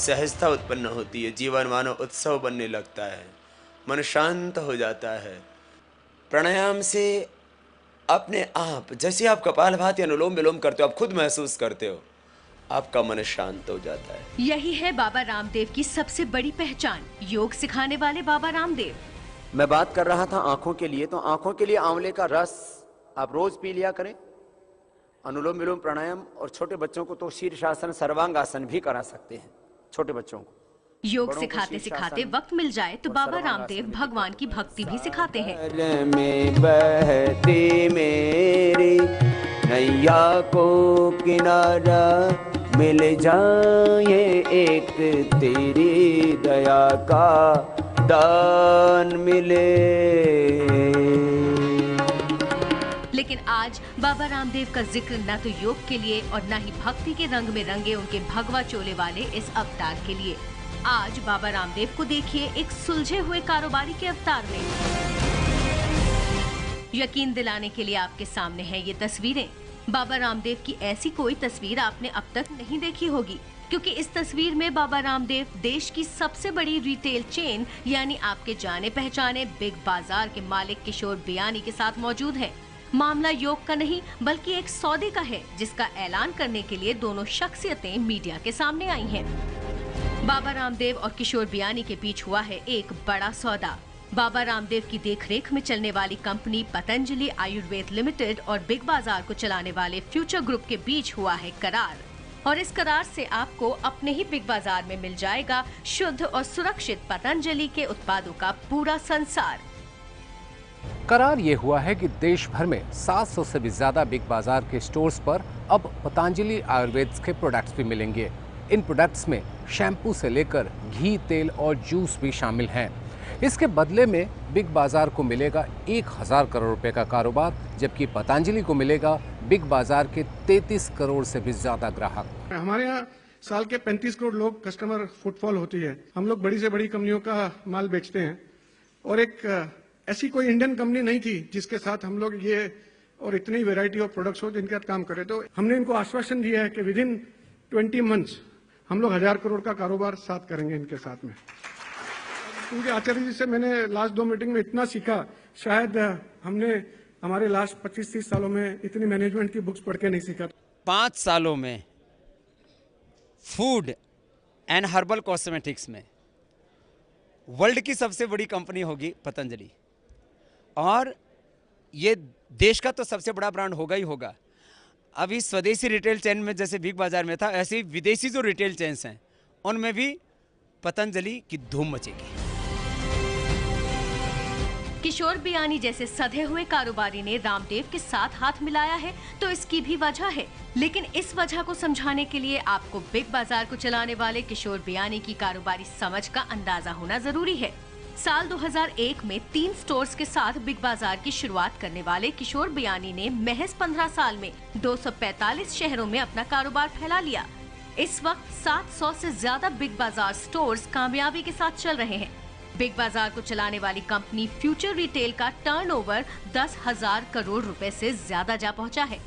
सहजता उत्पन्न होती है, जीवन मानो उत्सव बनने लगता है, मन शांत हो जाता है। प्राणायाम से अपने आप, जैसे आप कपालभाति अनुलोम विलोम करते हो, आप खुद महसूस करते हो, आपका मन शांत हो जाता है। यही है बाबा रामदेव की सबसे बड़ी पहचान, योग सिखाने वाले बाबा रामदेव। मैं बात कर रहा था आंखों के लिए, तो आंखों के लिए आंवले का रस आप रोज पी लिया करें। अनुलोम विलोम प्राणायाम, और छोटे बच्चों को तो शीर्षासन सर्वांगासन भी करा सकते हैं छोटे बच्चों को। योग सिखाते सिखाते वक्त मिल जाए तो बाबा रामदेव भगवान की भक्ति भी सिखाते हैं। में बहती मेरी नैया को किनारा मिल जाए, एक तेरी दया का दान मिले। लेकिन आज बाबा रामदेव का जिक्र न तो योग के लिए और न ही भक्ति के रंग में रंगे उनके भगवा चोले वाले इस अवतार के लिए। आज बाबा रामदेव को देखिए एक सुलझे हुए कारोबारी के अवतार में। यकीन दिलाने के लिए आपके सामने है ये तस्वीरें। बाबा रामदेव की ऐसी कोई तस्वीर आपने अब तक नहीं देखी होगी, क्योंकि इस तस्वीर में बाबा रामदेव देश की सबसे बड़ी रिटेल चेन यानी आपके जाने पहचाने बिग बाजार के मालिक किशोर बियानी के साथ मौजूद है। मामला योग का नहीं बल्कि एक सौदे का है, जिसका ऐलान करने के लिए दोनों शख्सियतें मीडिया के सामने आई हैं। बाबा रामदेव और किशोर बियानी के बीच हुआ है एक बड़ा सौदा। बाबा रामदेव की देखरेख में चलने वाली कंपनी पतंजलि आयुर्वेद लिमिटेड और बिग बाजार को चलाने वाले फ्यूचर ग्रुप के बीच हुआ है करार, और इस करार से आपको अपने ही बिग बाजार में मिल जाएगा शुद्ध और सुरक्षित पतंजलि के उत्पादों का पूरा संसार। करार ये हुआ है कि देश भर में 700 से भी ज्यादा बिग बाजार के स्टोर्स पर अब पतंजलि आयुर्वेद के प्रोडक्ट्स भी मिलेंगे। इन प्रोडक्ट्स में शैम्पू से लेकर घी, तेल और जूस भी शामिल हैं। इसके बदले में बिग बाजार को मिलेगा 1000 करोड़ रुपए का कारोबार, जबकि पतंजलि को मिलेगा बिग बाजार के 33 करोड़ से भी ज्यादा ग्राहक। हमारे यहाँ साल के 35 करोड़ लोग कस्टमर फुटफॉल होती है। हम लोग बड़ी से बड़ी कंपनियों का माल बेचते हैं, और एक ऐसी कोई इंडियन कंपनी नहीं थी जिसके साथ हम लोग ये और इतनी वैरायटी ऑफ प्रोडक्ट्स हो जिनके साथ काम करें। तो हमने इनको आश्वासन दिया है कि विद इन 20 मंथ्स हम लोग 1000 करोड़ का कारोबार साथ करेंगे इनके साथ में। क्योंकि आचार्य जी से मैंने लास्ट 2 मीटिंग में इतना सीखा, शायद हमने हमारे लास्ट 25-30 सालों में इतनी मैनेजमेंट की बुक्स पढ़ के नहीं सीखा। 5 सालों में फूड एंड हर्बल कॉस्मेटिक्स में वर्ल्ड की सबसे बड़ी कंपनी होगी पतंजलि, और ये देश का तो सबसे बड़ा ब्रांड होगा ही होगा। अभी स्वदेशी रिटेल चेन में जैसे बिग बाजार में था, ऐसे ही विदेशी जो रिटेल चेन्स हैं उनमें भी पतंजलि की धूम मचेगी। किशोर बियानी जैसे सधे हुए कारोबारी ने रामदेव के साथ हाथ मिलाया है तो इसकी भी वजह है, लेकिन इस वजह को समझाने के लिए आपको बिग बाजार को चलाने वाले किशोर बियानी की कारोबारी समझ का अंदाजा होना जरूरी है। साल 2001 में 3 स्टोर्स के साथ बिग बाजार की शुरुआत करने वाले किशोर बियानी ने महज 15 साल में 245 शहरों में अपना कारोबार फैला लिया। इस वक्त 700 से ज्यादा बिग बाजार स्टोर्स कामयाबी के साथ चल रहे हैं। बिग बाजार को चलाने वाली कंपनी फ्यूचर रिटेल का टर्नओवर 10,000 करोड़ रुपए से ज्यादा जा पहुंचा है।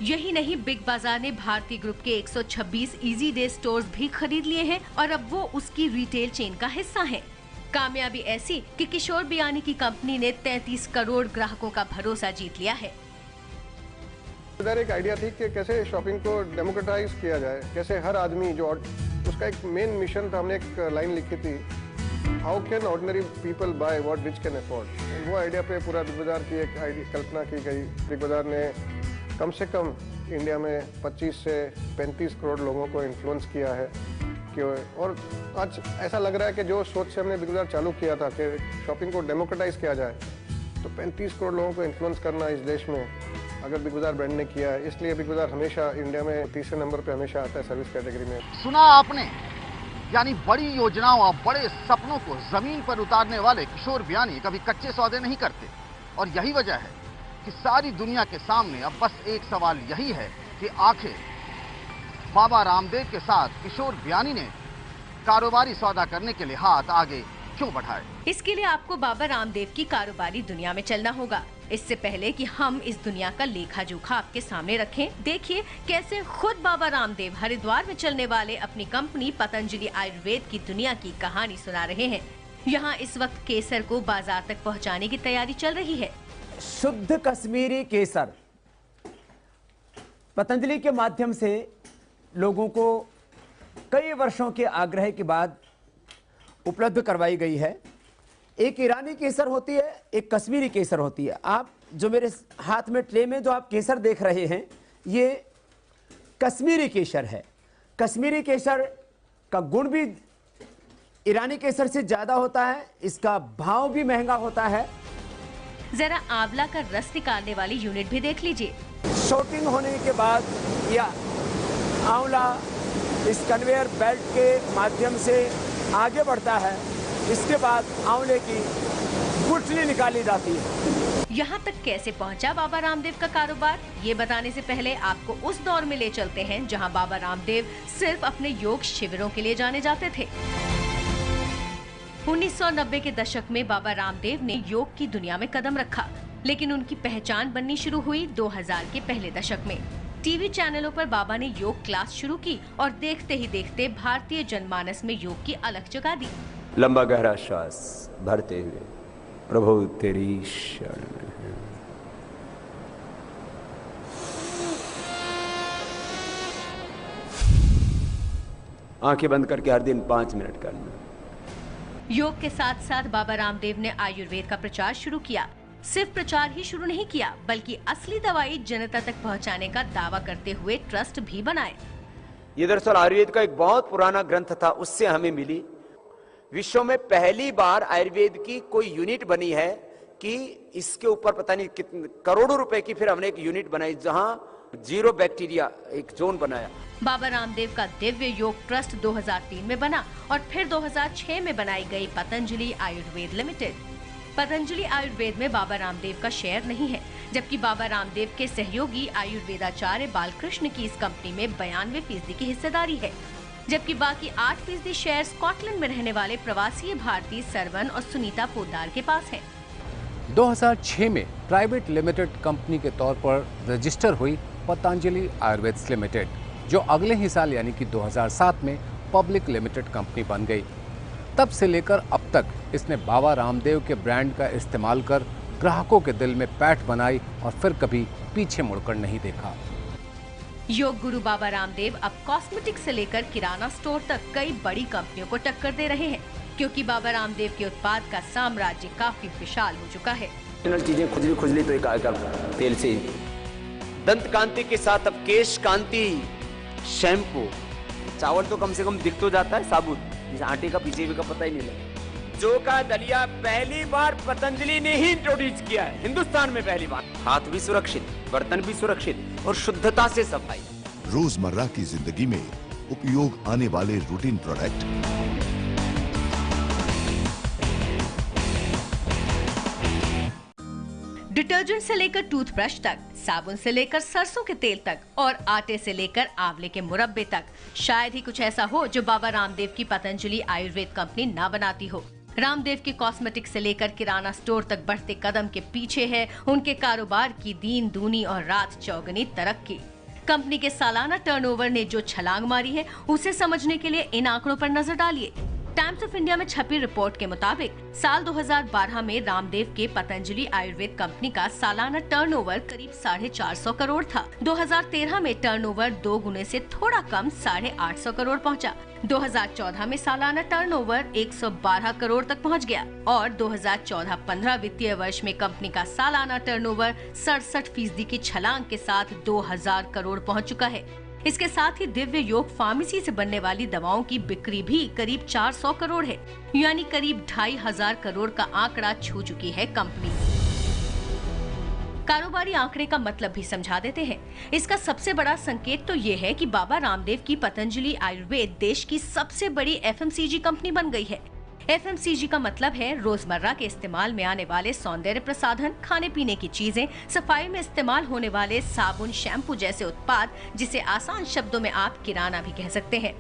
यही नहीं, बिग बाजार ने भारतीय ग्रुप के 126 इजी डे स्टोर्स भी खरीद लिए हैं और अब वो उसकी रिटेल चेन का हिस्सा है। कामयाबी ऐसी कि किशोर बियानी की कंपनी ने 33 करोड़ ग्राहकों का भरोसा जीत लिया है। इधर एक आइडिया थी कि कैसे शॉपिंग को डेमोक्रेटाइज किया जाए, कैसे हर आदमी जो, उसका एक मेन मिशन था। हमने एक लाइन लिखी थी, how can ordinary people by what rich can afford. वो आइडिया पे पूरा बिग बाजार की एक कल्पना की गई। बिग बाजार ने कम से कम इंडिया में 25 से 35 करोड़ लोगों को इन्फ्लुएंस किया है। और आज ऐसा लग रहा है कि जो सोच से हमने बिग बाजार चालू किया था कि शॉपिंग को डेमोक्रेटाइज किया जाए, तो 35 करोड़ लोगों को इन्फ्लुएंस करना इस देश में अगर बिग बाजार ब्रांड ने किया है, इसलिए बिग बाजार हमेशा इंडिया में तीसरे नंबर पे हमेशा आता है सर्विस कैटेगरी में। सुना आपने, यानी बड़ी योजनाओं और बड़े सपनों को जमीन पर उतारने वाले किशोर बियानी कभी कच्चे सौदे नहीं करते, और यही वजह है कि सारी दुनिया के सामने अब बस एक सवाल यही है कि आखिर बाबा रामदेव के साथ किशोर बियानी ने कारोबारी सौदा करने के लिए हाथ आगे क्यों बढ़ाए? इसके लिए आपको बाबा रामदेव की कारोबारी दुनिया में चलना होगा। इससे पहले कि हम इस दुनिया का लेखा जोखा आपके सामने रखें, देखिए कैसे खुद बाबा रामदेव हरिद्वार में चलने वाले अपनी कंपनी पतंजलि आयुर्वेद की दुनिया की कहानी सुना रहे हैं। यहाँ इस वक्त केसर को बाजार तक पहुँचाने की तैयारी चल रही है। शुद्ध कश्मीरी केसर पतंजलि के माध्यम से लोगों को कई वर्षों के आग्रह के बाद उपलब्ध करवाई गई है। एक ईरानी केसर होती है, एक कश्मीरी केसर होती है। आप जो मेरे हाथ में ट्रे में जो आप केसर देख रहे हैं, ये कश्मीरी केसर है। कश्मीरी केसर का गुण भी ईरानी केसर से ज़्यादा होता है, इसका भाव भी महंगा होता है। जरा आंवला का रस निकालने वाली यूनिट भी देख लीजिए। शॉटिंग होने के बाद या आंवला इस कन्वेयर बेल्ट के माध्यम से आगे बढ़ता है। इसके बाद आंवले की गुठली निकाली जाती है। यहाँ तक कैसे पहुँचा बाबा रामदेव का कारोबार, ये बताने से पहले आपको उस दौर में ले चलते हैं जहाँ बाबा रामदेव सिर्फ अपने योग शिविरों के लिए जाने जाते थे। 1990 के दशक में बाबा रामदेव ने योग की दुनिया में कदम रखा, लेकिन उनकी पहचान बननी शुरू हुई 2000 के पहले दशक में। टीवी चैनलों पर बाबा ने योग क्लास शुरू की और देखते ही देखते भारतीय जनमानस में योग की अलग जगह दी। लंबा गहरा श्वास भरते हुए, प्रभु तेरी शरण है। आंखें बंद करके हर दिन 5 मिनट करना। योग के साथ साथ बाबा रामदेव ने आयुर्वेद का प्रचार शुरू किया। सिर्फ प्रचार ही शुरू नहीं किया, बल्कि असली दवाई जनता तक पहुंचाने का दावा करते हुए ट्रस्ट भी बनाए। ये दरअसल आयुर्वेद का एक बहुत पुराना ग्रंथ था, उससे हमें मिली। विश्व में पहली बार आयुर्वेद की कोई यूनिट बनी है कि इसके ऊपर पता नहीं कितने करोड़ों रुपए की फिर हमने एक यूनिट बनाई जहां 0 बैक्टीरिया एक जोन बनाया। बाबा रामदेव का दिव्य योग ट्रस्ट 2003 में बना और फिर 2006 में बनाई गई पतंजलि आयुर्वेद लिमिटेड। पतंजलि आयुर्वेद में बाबा रामदेव का शेयर नहीं है, जबकि बाबा रामदेव के सहयोगी आयुर्वेदाचार्य बालकृष्ण की इस कंपनी में 92% की हिस्सेदारी है, जबकि बाकी 8% शेयर स्कॉटलैंड में रहने वाले प्रवासी भारतीय सरवन और सुनीता पोद्दार के पास है। 2006 में प्राइवेट लिमिटेड कंपनी के तौर पर रजिस्टर हुई पतंजलि आयुर्वेद लिमिटेड, जो अगले ही साल यानी कि 2007 में पब्लिक लिमिटेड कंपनी बन गई। तब से लेकर अब तक इसने बाबा रामदेव के ब्रांड का इस्तेमाल कर ग्राहकों के दिल में पैठ बनाई और फिर कभी पीछे मुड़कर नहीं देखा। योग गुरु बाबा रामदेव अब कॉस्मेटिक से लेकर किराना स्टोर तक कई बड़ी कंपनियों को टक्कर दे रहे हैं, क्योंकि बाबा रामदेव के उत्पाद का साम्राज्य काफी विशाल हो चुका है। चीजें खुजली तो एक तेल से, दंत कांति के साथ अब केश कांति शैम्पू। चावल तो कम से कम दिख तो जाता है साबुत, इस आटे का पीछे भी का पता ही नहीं लगा। जो का दलिया पहली बार पतंजलि ने ही इंट्रोड्यूस किया है हिंदुस्तान में पहली बार। हाथ भी सुरक्षित, बर्तन भी सुरक्षित और शुद्धता से सफाई। रोजमर्रा की जिंदगी में उपयोग आने वाले रूटीन प्रोडक्ट, डिटर्जेंट से लेकर टूथब्रश तक, साबुन से लेकर सरसों के तेल तक और आटे से लेकर आंवले के मुरब्बे तक, शायद ही कुछ ऐसा हो जो बाबा रामदेव की पतंजलि आयुर्वेद कंपनी ना बनाती हो। रामदेव के कॉस्मेटिक से लेकर किराना स्टोर तक बढ़ते कदम के पीछे है उनके कारोबार की दिन दूनी और रात चौगुनी तरक्की। कंपनी के सालाना टर्नओवर ने जो छलांग मारी है, उसे समझने के लिए इन आंकड़ों पर नजर डालिए। टाइम्स ऑफ इंडिया में छपी रिपोर्ट के मुताबिक साल 2012 में रामदेव के पतंजलि आयुर्वेद कंपनी का सालाना टर्नओवर करीब 450 करोड़ था। 2013 में टर्नओवर 2 गुने से थोड़ा कम 850 करोड़ पहुंचा। 2014 में सालाना टर्नओवर 112 करोड़ तक पहुंच गया और 2014-15 वित्तीय वर्ष में कंपनी का सालाना टर्नओवर 67% की छलांग के साथ 2000 करोड़ पहुंच चुका है। इसके साथ ही दिव्य योग फार्मेसी से बनने वाली दवाओं की बिक्री भी करीब 400 करोड़ है, यानी करीब 2500 करोड़ का आंकड़ा छू चुकी है कंपनी। कारोबारी आंकड़े का मतलब भी समझा देते हैं। इसका सबसे बड़ा संकेत तो ये है कि बाबा रामदेव की पतंजलि आयुर्वेद देश की सबसे बड़ी FMCG कंपनी बन गई है। FMCG का मतलब है रोजमर्रा के इस्तेमाल में आने वाले सौंदर्य प्रसाधन, खाने पीने की चीजें, सफाई में इस्तेमाल होने वाले साबुन, शैम्पू जैसे उत्पाद, जिसे आसान शब्दों में आप किराना भी कह सकते हैं।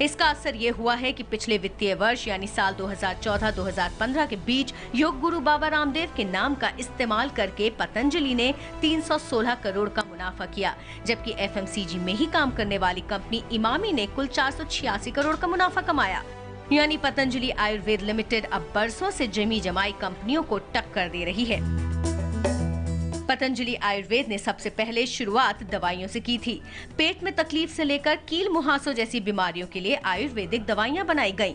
इसका असर ये हुआ है कि पिछले वित्तीय वर्ष यानी साल 2014-2015 के बीच योग गुरु बाबा रामदेव के नाम का इस्तेमाल करके पतंजलि ने 316 करोड़ का मुनाफा किया, जबकि एफएमसीजी में ही काम करने वाली कंपनी इमामी ने कुल 486 करोड़ का मुनाफा कमाया। यानी पतंजलि आयुर्वेद लिमिटेड अब बरसों से जमी जमाई कंपनियों को टक्कर दे रही है। पतंजलि आयुर्वेद ने सबसे पहले शुरुआत दवाइयों से की थी। पेट में तकलीफ से लेकर कील मुहासों जैसी बीमारियों के लिए आयुर्वेदिक दवाइयां बनाई गईं।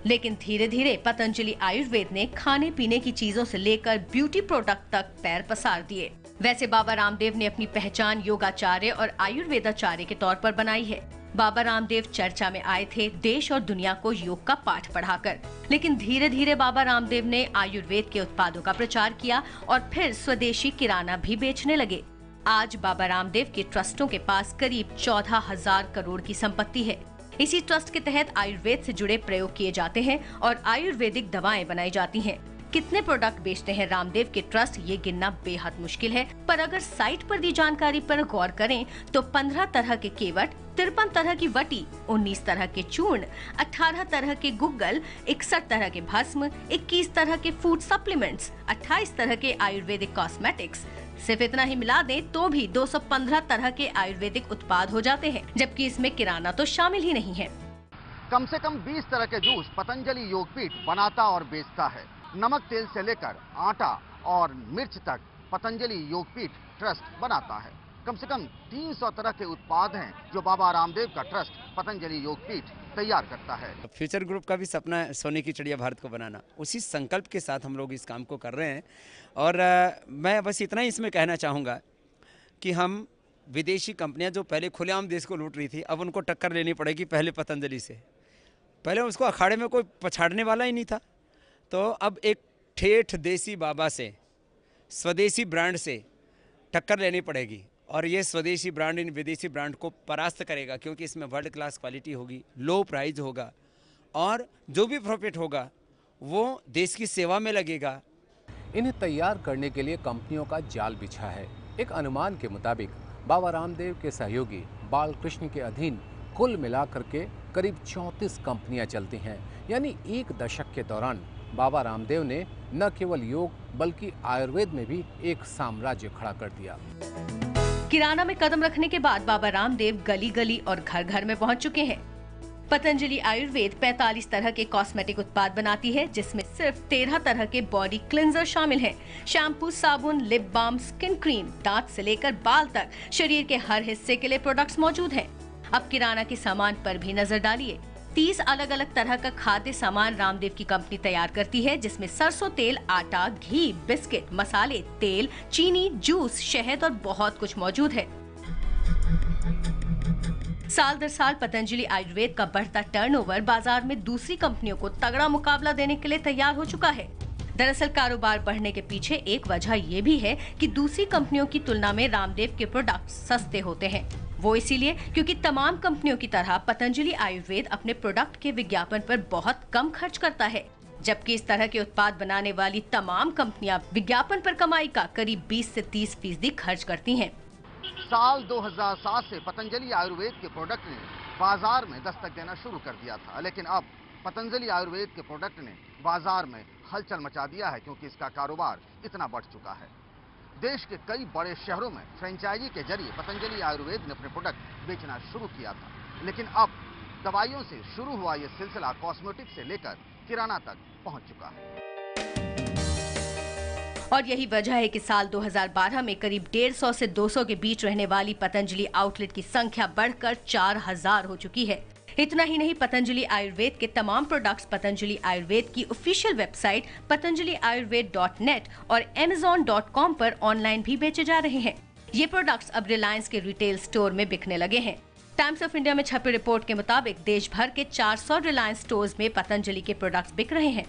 लेकिन धीरे धीरे पतंजलि आयुर्वेद ने खाने पीने की चीजों से लेकर ब्यूटी प्रोडक्ट तक पैर पसार दिए। वैसे बाबा रामदेव ने अपनी पहचान योगाचार्य और आयुर्वेदाचार्य के तौर पर बनाई है। बाबा रामदेव चर्चा में आए थे देश और दुनिया को योग का पाठ पढ़ाकर, लेकिन धीरे धीरे बाबा रामदेव ने आयुर्वेद के उत्पादों का प्रचार किया और फिर स्वदेशी किराना भी बेचने लगे। आज बाबा रामदेव के ट्रस्टों के पास करीब 14,000 करोड़ की संपत्ति है। इसी ट्रस्ट के तहत आयुर्वेद से जुड़े प्रयोग किए जाते हैं और आयुर्वेदिक दवाएं बनाई जाती हैं। कितने प्रोडक्ट बेचते हैं रामदेव के ट्रस्ट, ये गिनना बेहद मुश्किल है, पर अगर साइट पर दी जानकारी पर गौर करें तो 15 तरह के केवट, 53 तरह की वटी, 19 तरह के चूर्ण, 18 तरह के गुग्गल, 61 तरह के भस्म, 21 तरह के फूड सप्लीमेंट्स, 28 तरह के आयुर्वेदिक कॉस्मेटिक्स, सिर्फ इतना ही मिला दें तो भी 215 तरह के आयुर्वेदिक उत्पाद हो जाते हैं, जबकि इसमें किराना तो शामिल ही नहीं है। कम से कम 20 तरह के जूस पतंजलि योगपीठ बनाता और बेचता है। नमक तेल से लेकर आटा और मिर्च तक पतंजलि योगपीठ ट्रस्ट बनाता है। कम से कम 300 तरह के उत्पाद हैं जो बाबा रामदेव का ट्रस्ट पतंजलि योगपीठ तैयार करता है। फ्यूचर ग्रुप का भी सपना है सोने की चिड़िया भारत को बनाना। उसी संकल्प के साथ हम लोग इस काम को कर रहे हैं और मैं बस इतना ही इसमें कहना चाहूँगा कि हम विदेशी कंपनियां जो पहले खुलेआम देश को लूट रही थी, अब उनको टक्कर लेनी पड़ेगी पहले पतंजलि से। पहले उसको अखाड़े में कोई पछाड़ने वाला ही नहीं था, तो अब एक ठेठ देसी बाबा से, स्वदेशी ब्रांड से टक्कर लेनी पड़ेगी और ये स्वदेशी ब्रांड इन विदेशी ब्रांड को परास्त करेगा, क्योंकि इसमें वर्ल्ड क्लास क्वालिटी होगी, लो प्राइस होगा और जो भी प्रॉफिट होगा वो देश की सेवा में लगेगा। इन्हें तैयार करने के लिए कंपनियों का जाल बिछा है। एक अनुमान के मुताबिक बाबा रामदेव के सहयोगी बालकृष्ण के अधीन कुल मिलाकर के करीब 34 कंपनियां चलती हैं। यानी एक दशक के दौरान बाबा रामदेव ने न केवल योग बल्कि आयुर्वेद में भी एक साम्राज्य खड़ा कर दिया। किराना में कदम रखने के बाद बाबा रामदेव गली गली और घर घर में पहुंच चुके हैं। पतंजलि आयुर्वेद 45 तरह के कॉस्मेटिक उत्पाद बनाती है, जिसमें सिर्फ 13 तरह के बॉडी क्लिंजर शामिल हैं। शैम्पू, साबुन, लिप बाम, स्किन क्रीम, दांत से लेकर बाल तक शरीर के हर हिस्से के लिए प्रोडक्ट्स मौजूद हैं। अब किराना के सामान पर भी नजर डालिए। 30 अलग अलग तरह का खाद्य सामान रामदेव की कंपनी तैयार करती है, जिसमें सरसों तेल, आटा, घी, बिस्किट, मसाले, तेल, चीनी, जूस, शहद और बहुत कुछ मौजूद है। साल दर साल पतंजलि आयुर्वेद का बढ़ता टर्नओवर बाजार में दूसरी कंपनियों को तगड़ा मुकाबला देने के लिए तैयार हो चुका है। दरअसल कारोबार बढ़ने के पीछे एक वजह ये भी है कि दूसरी कंपनियों की तुलना में रामदेव के प्रोडक्ट सस्ते होते हैं। वो इसीलिए क्योंकि तमाम कंपनियों की तरह पतंजलि आयुर्वेद अपने प्रोडक्ट के विज्ञापन पर बहुत कम खर्च करता है, जबकि इस तरह के उत्पाद बनाने वाली तमाम कंपनियां विज्ञापन पर कमाई का करीब 20 से 30% खर्च करती हैं। साल 2007 से पतंजलि आयुर्वेद के प्रोडक्ट ने बाजार में दस्तक देना शुरू कर दिया था, लेकिन अब पतंजलि आयुर्वेद के प्रोडक्ट ने बाजार में हलचल मचा दिया है, क्योंकि इसका कारोबार इतना बढ़ चुका है। देश के कई बड़े शहरों में फ्रेंचाइजी के जरिए पतंजलि आयुर्वेद ने अपने प्रोडक्ट बेचना शुरू किया था, लेकिन अब दवाइयों से शुरू हुआ ये सिलसिला कॉस्मेटिक से लेकर किराना तक पहुंच चुका है। और यही वजह है कि साल 2012 में करीब 150 से 200 के बीच रहने वाली पतंजलि आउटलेट की संख्या बढ़कर 4000 हो चुकी है। इतना ही नहीं, पतंजलि आयुर्वेद के तमाम प्रोडक्ट्स पतंजलि आयुर्वेद की ऑफिशियल वेबसाइट patanjaliayurved.net और amazon.com पर ऑनलाइन भी बेचे जा रहे हैं। ये प्रोडक्ट्स अब रिलायंस के रिटेल स्टोर में बिकने लगे हैं। टाइम्स ऑफ इंडिया में छपी रिपोर्ट के मुताबिक देश भर के 400 रिलायंस स्टोर्स में पतंजलि के प्रोडक्ट्स बिक रहे हैं।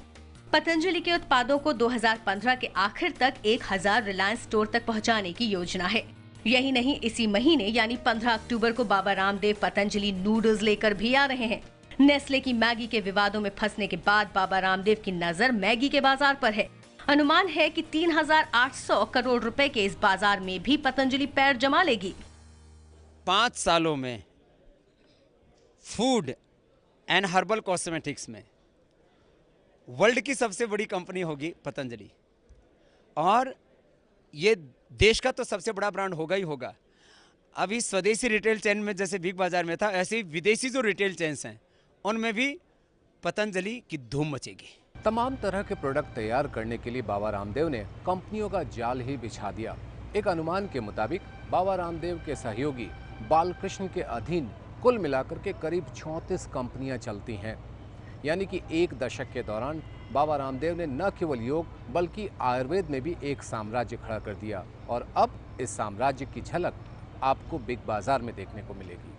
पतंजलि के उत्पादों को 2015 के आखिर तक 1000 रिलायंस स्टोर तक पहुंचाने की योजना है। यही नहीं, इसी महीने यानी 15 अक्टूबर को बाबा रामदेव पतंजलि नूडल्स लेकर भी आ रहे हैं। नेस्ले की मैगी के विवादों में फंसने के बाद बाबा रामदेव की नजर मैगी के बाजार पर है। अनुमान है कि 3800 करोड़ रुपए के इस बाजार में भी पतंजलि पैर जमा लेगी। 5 सालों में फूड एंड हर्बल कॉस्मेटिक्स में वर्ल्ड की सबसे बड़ी कंपनी होगी पतंजलि, और ये देश का तो सबसे बड़ा ब्रांड होगा ही होगा। अभी स्वदेशी रिटेल चेन में जैसे बिग बाजार में था, ऐसे ही विदेशी जो रिटेल चेन्स हैं उनमें भी पतंजलि की धूम मचेगी। तमाम तरह के प्रोडक्ट तैयार करने के लिए बाबा रामदेव ने कंपनियों का जाल ही बिछा दिया। एक अनुमान के मुताबिक बाबा रामदेव के सहयोगी बालकृष्ण के अधीन कुल मिलाकर के करीब 34 कंपनियां चलती हैं। यानी कि एक दशक के दौरान बाबा रामदेव ने न केवल योग बल्कि आयुर्वेद में भी एक साम्राज्य खड़ा कर दिया, और अब इस साम्राज्य की झलक आपको बिग बाजार में देखने को मिलेगी।